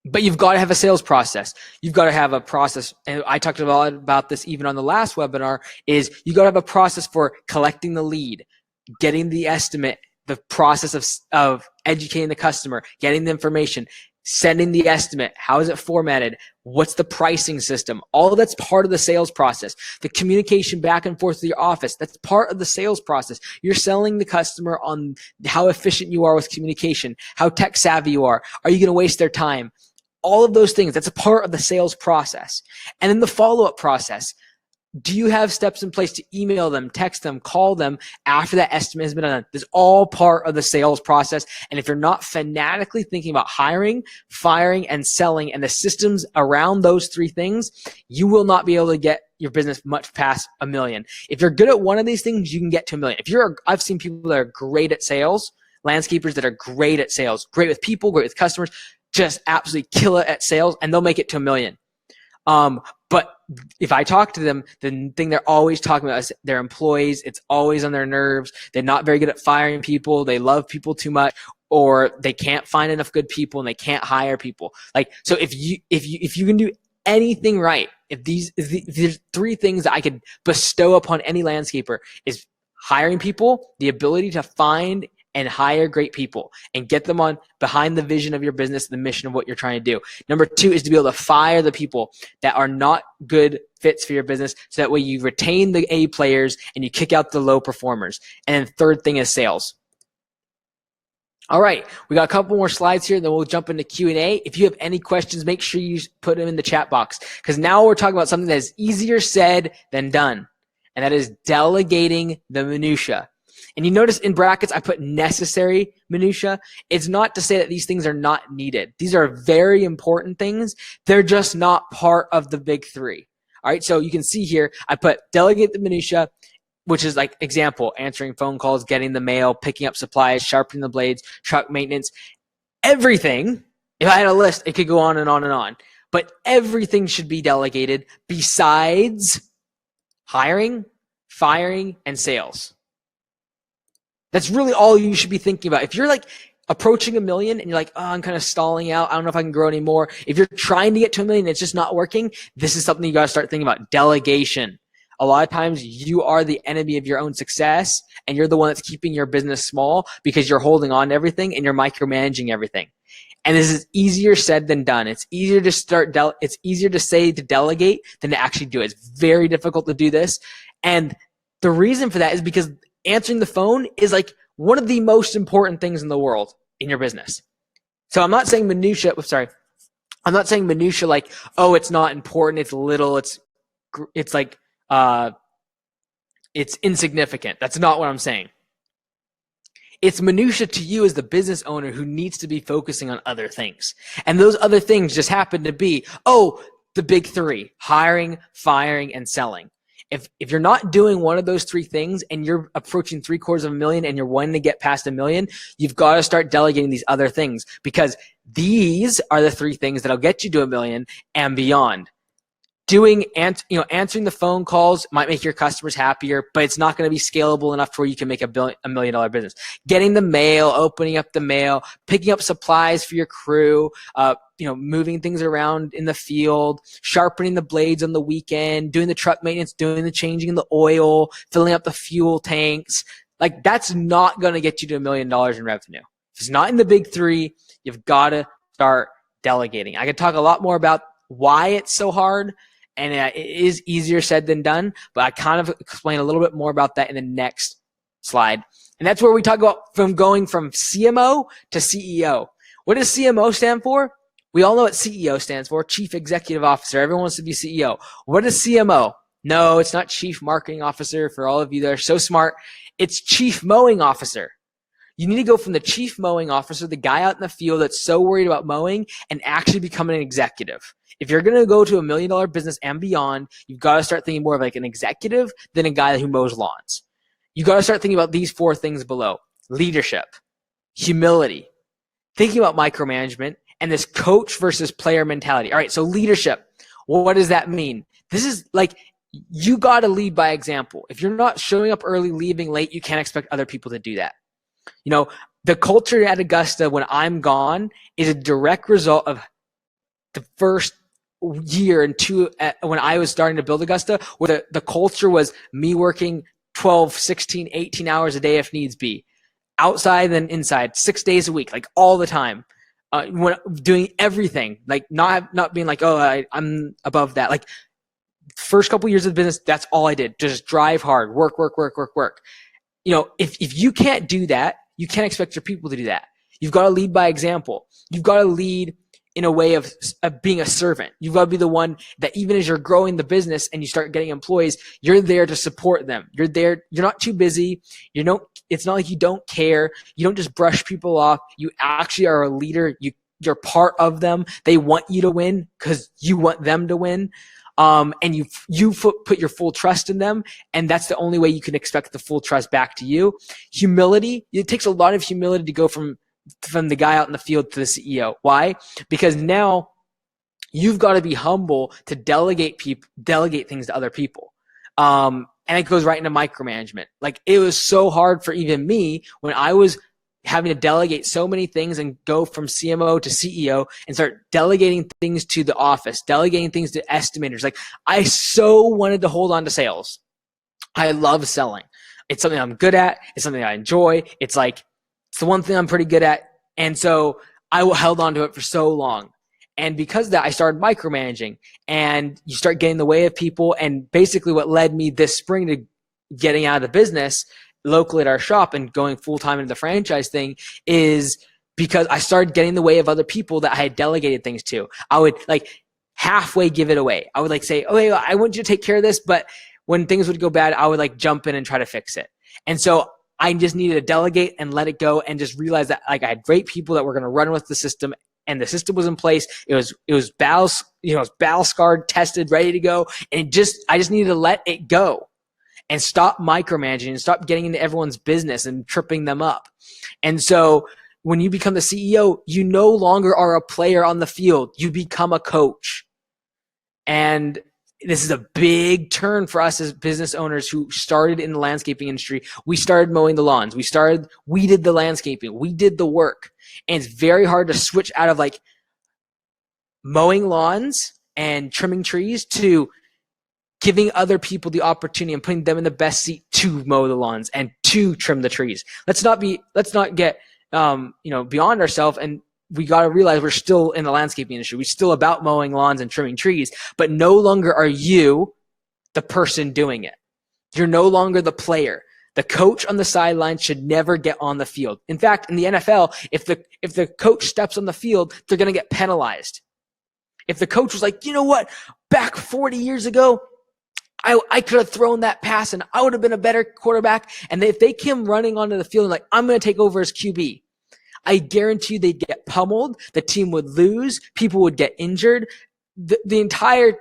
but you've got to have a sales process. You've got to have a process. And I talked about this even on the last webinar, is you got to have a process for collecting the lead, getting the estimate, the process of educating the customer, getting the information, sending the estimate. How is it formatted? What's the pricing system? All of that's part of the sales process. The communication back and forth with your office, that's part of the sales process. You're selling the customer on how efficient you are with communication, how tech savvy you are. Are you going to waste their time? All of those things, that's a part of the sales process. And then the follow-up process. Do you have steps in place to email them, text them, call them after that estimate has been done? This is all part of the sales process. And if you're not fanatically thinking about hiring, firing, and selling and the systems around those three things, you will not be able to get your business much past $1 million. If you're good at one of these things, you can get to $1 million. I've seen people that are great at sales, landscapers that are great at sales, great with people, great with customers, just absolutely kill it at sales, and they'll make it to $1 million. But if I talk to them, the thing they're always talking about is their employees. It's always on their nerves. They're not very good at firing people. They love people too much, or they can't find enough good people and they can't hire people. Like, so if you can do anything right, if there's 3 things that I could bestow upon any landscaper is hiring people, the ability to find and hire great people and get them on behind the vision of your business, the mission of what you're trying to do. Number 2 is to be able to fire the people that are not good fits for your business, so that way you retain the A players and you kick out the low performers. And then third thing is sales. All right, we got a couple more slides here, then we'll jump into Q&A. If you have any questions, make sure you put them in the chat box, because now we're talking about something that is easier said than done, and that is delegating the minutia. And you notice in brackets, I put necessary minutia. It's not to say that these things are not needed. These are very important things. They're just not part of the big 3. All right, so you can see here, I put delegate the minutia, which is like example, answering phone calls, getting the mail, picking up supplies, sharpening the blades, truck maintenance, everything. If I had a list, it could go on and on and on. But everything should be delegated besides hiring, firing, and sales. That's really all you should be thinking about. If you're like approaching $1 million and you're like, oh, I'm kind of stalling out, I don't know if I can grow anymore. If you're trying to get to $1 million and it's just not working, this is something you got to start thinking about. Delegation. A lot of times you are the enemy of your own success, and you're the one that's keeping your business small because you're holding on to everything and you're micromanaging everything. And this is easier said than done. It's easier to it's easier to say to delegate than to actually do it. It's very difficult to do this. And the reason for that is because answering the phone is like one of the most important things in the world in your business. So I'm not saying minutia. I'm not saying minutia like, oh, it's not important. It's little. It's like, it's insignificant. That's not what I'm saying. It's minutia to you as the business owner who needs to be focusing on other things. And those other things just happen to be, the big 3, hiring, firing, and selling. If you're not doing one of those 3 things and you're approaching $750,000 and you're wanting to get past $1 million, you've got to start delegating these other things, because these are the 3 things that'll get you to $1 million and beyond. Answering the phone calls might make your customers happier, but it's not going to be scalable enough to where you can make $1 million business. Getting the mail, opening up the mail, picking up supplies for your crew, moving things around in the field, sharpening the blades on the weekend, doing the truck maintenance, doing the changing in the oil, filling up the fuel tanks. Like, that's not going to get you to $1 million in revenue. If it's not in the big 3, you've got to start delegating. I could talk a lot more about why it's so hard, and it is easier said than done, but I kind of explain a little bit more about that in the next slide. And that's where we talk about going from CMO to CEO. What does CMO stand for? We all know what CEO stands for, Chief Executive Officer. Everyone wants to be CEO. What is CMO? No, it's not Chief Marketing Officer. For all of you that are so smart, it's Chief Mowing Officer. You need to go from the Chief Mowing Officer, the guy out in the field that's so worried about mowing, and actually become an executive. If you're going to go to $1 million business and beyond, you've got to start thinking more of like an executive than a guy who mows lawns. You've got to start thinking about these 4 things below: leadership, humility, thinking about micromanagement, and this coach versus player mentality. All right, so leadership. Well, what does that mean? This is like, you got to lead by example. If you're not showing up early, leaving late, you can't expect other people to do that. The culture at Augusta when I'm gone is a direct result of the first year and 2 when I was starting to build Augusta, where the culture was me working 12, 16, 18 hours a day if needs be, outside and inside, 6 days a week, like all the time, when doing everything, like not being like, I'm above that. Like, first couple years of business, that's all I did. Just drive hard, work. If you can't do that, you can't expect your people to do that. You've got to lead by example. You've got to lead in a way of being a servant. You've got to be the one that even as you're growing the business and you start getting employees, you're there to support them. You're there. You're not too busy. It's not like you don't care. You don't just brush people off. You actually are a leader. You're part of them. They want you to win because you want them to win. And you put your full trust in them, and that's the only way you can expect the full trust back to you. Humility. It takes a lot of humility to go from from the guy out in the field to the CEO. Why? Because now you've got to be humble to delegate things to other people. And it goes right into micromanagement. Like, it was so hard for even me when I was having to delegate so many things and go from CMO to CEO and start delegating things to the office, delegating things to estimators. Like, I so wanted to hold on to sales. I love selling. It's something I'm good at. It's something I enjoy. It's the one thing I'm pretty good at. And so I held on to it for so long. And because of that, I started micromanaging, and you start getting in the way of people. And basically what led me this spring to getting out of the business locally at our shop and going full-time into the franchise thing is because I started getting in the way of other people that I had delegated things to. I would halfway give it away. I would say, oh, hey, I want you to take care of this. But when things would go bad, I would jump in and try to fix it. And so I just needed to delegate and let it go, and just realize that I had great people that were going to run with the system. And the system was in place. It was battle scarred, tested, ready to go. And I just needed to let it go and stop micromanaging and stop getting into everyone's business and tripping them up. And so when you become the CEO, you no longer are a player on the field. You become a coach. And this is a big turn for us as business owners who started in the landscaping industry. We started mowing the lawns. We did the landscaping. We did the work. And it's very hard to switch out of mowing lawns and trimming trees to giving other people the opportunity and putting them in the best seat to mow the lawns and to trim the trees. Let's not get beyond ourselves, and we got to realize we're still in the landscaping industry. We're still about mowing lawns and trimming trees, but no longer are you the person doing it. You're no longer the player. The coach on the sideline should never get on the field. In fact, in the NFL, if the coach steps on the field, they're going to get penalized. If the coach was like, you know what, back 40 years ago, I could have thrown that pass and I would have been a better quarterback. And if they came running onto the field and I'm going to take over as QB, I guarantee you they'd get pummeled. The team would lose. People would get injured. The entire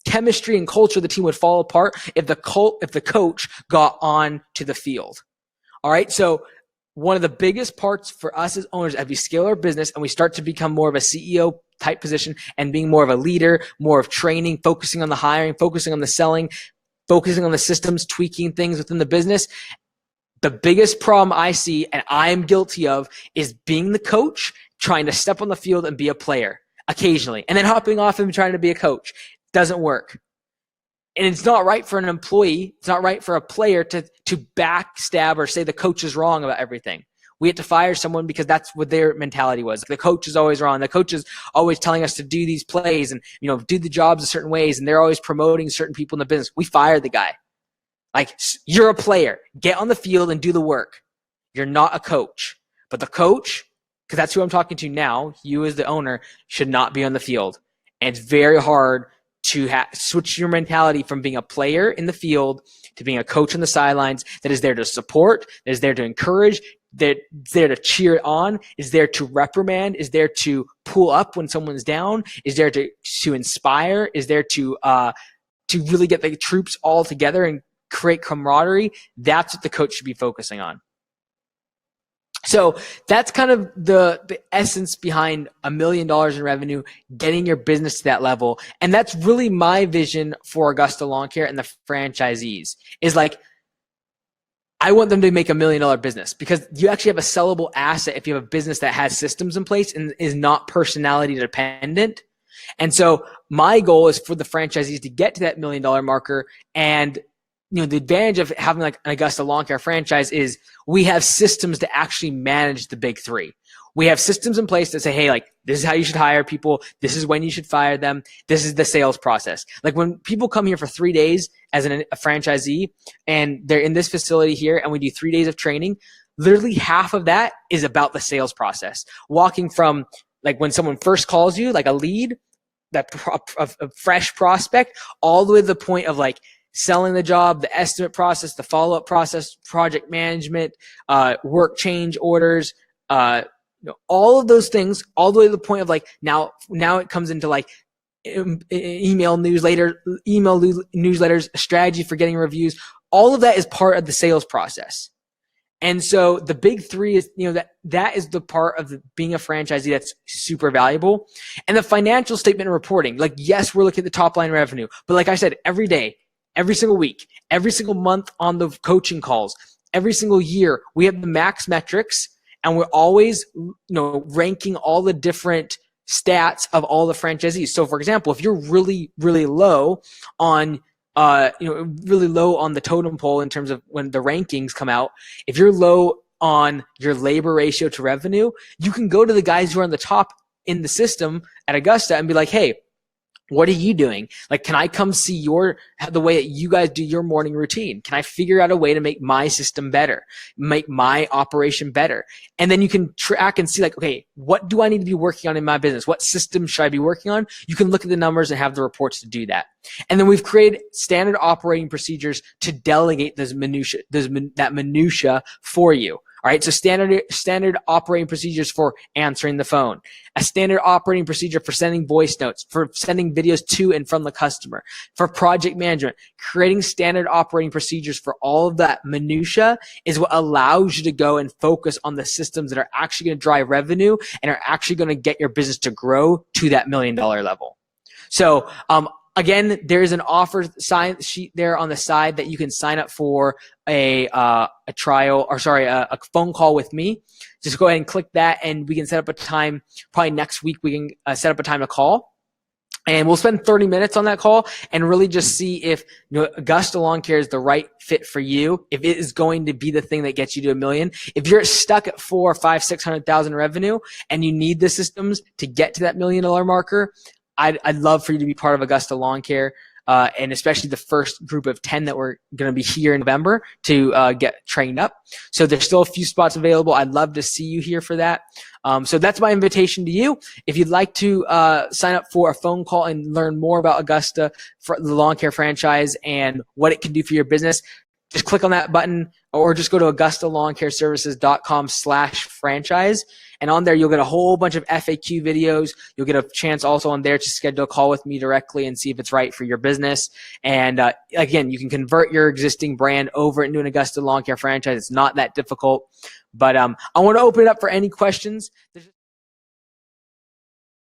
chemistry and culture of the team would fall apart if the coach got on to the field. All right. So one of the biggest parts for us as owners, as we scale our business and we start to become more of a CEO type position and being more of a leader, more of training, focusing on the hiring, focusing on the selling, focusing on the systems, tweaking things within the business. The biggest problem I see, and I am guilty of, is being the coach, trying to step on the field and be a player occasionally, and then hopping off and trying to be a coach. Doesn't work. And it's not right for an employee. It's not right for a player to backstab or say the coach is wrong about everything. We had to fire someone because that's what their mentality was. The coach is always wrong. The coach is always telling us to do these plays and do the jobs in certain ways, and they're always promoting certain people in the business. We fired the guy. You're a player. Get on the field and do the work. You're not a coach. But the coach, because that's who I'm talking to now, you as the owner, should not be on the field. And it's very hard to switch your mentality from being a player in the field to being a coach on the sidelines that is there to support, that is there to encourage, that's there to cheer on, is there to reprimand, is there to pull up when someone's down, is there to inspire, is there to really get the troops all together and create camaraderie. That's what the coach should be focusing on. So that's kind of the essence behind $1 million in revenue, getting your business to that level. And that's really my vision for Augusta Lawn Care and the franchisees is I want them to make $1 million business because you actually have a sellable asset if you have a business that has systems in place and is not personality dependent. And so my goal is for the franchisees to get to that $1 million marker. And the advantage of having an Augusta Lawn Care franchise is we have systems to actually manage the big three. We have systems in place that say, hey, this is how you should hire people. This is when you should fire them. This is the sales process. When people come here for 3 days as a franchisee and they're in this facility here and we do 3 days of training, literally half of that is about the sales process. Walking from when someone first calls you, a lead, a fresh prospect, all the way to the point of selling the job, the estimate process, the follow-up process, project management, work change orders, all of those things, all the way to the point of now it comes into email newsletters, strategy for getting reviews. All of that is part of the sales process. And so the big three is, that is the part of being a franchisee that's super valuable. And the financial statement and reporting, like, yes, we're looking at the top line revenue, but like I said, every day, every single week, every single month on the coaching calls, every single year, we have the max metrics, and we're always, ranking all the different stats of all the franchisees. So for example, if you're really, really low on really low on the totem pole in terms of when the rankings come out, if you're low on your labor ratio to revenue, you can go to the guys who are on the top in the system at Augusta and be like, hey, what are you doing? Like, can I come see the way that you guys do your morning routine? Can I figure out a way to make my system better, make my operation better? And then you can track and see, like, okay, what do I need to be working on in my business? What system should I be working on? You can look at the numbers and have the reports to do that. And then we've created standard operating procedures to delegate that minutia for you. All right, so standard operating procedures for answering the phone, a standard operating procedure for sending voice notes, for sending videos to and from the customer, for project management. Creating standard operating procedures for all of that minutia is what allows you to go and focus on the systems that are actually going to drive revenue and are actually going to get your business to grow to that $1 million level. So, again, there's an offer sign sheet there on the side that you can sign up for a phone call with me. Just go ahead and click that, and we can set up a time. Probably next week we can set up a time to call, and we'll spend 30 minutes on that call and really just see if Augusta Lawn Care is the right fit for you. If it is going to be the thing that gets you to $1 million. If you're stuck at 400, 500, 600,000 revenue and you need the systems to get to that $1 million marker, I'd love for you to be part of Augusta Lawn Care, and especially the first group of 10 that we're going to be here in November to get trained up. So there's still a few spots available. I'd love to see you here for that. So that's my invitation to you. If you'd like to sign up for a phone call and learn more about Augusta, for the lawn care franchise, and what it can do for your business, just click on that button, or just go to AugustaLawnCareServices.com/franchise. And on there, you'll get a whole bunch of FAQ videos. You'll get a chance also on there to schedule a call with me directly and see if it's right for your business. And again, you can convert your existing brand over into an Augusta Lawn Care franchise. It's not that difficult. But I want to open it up for any questions.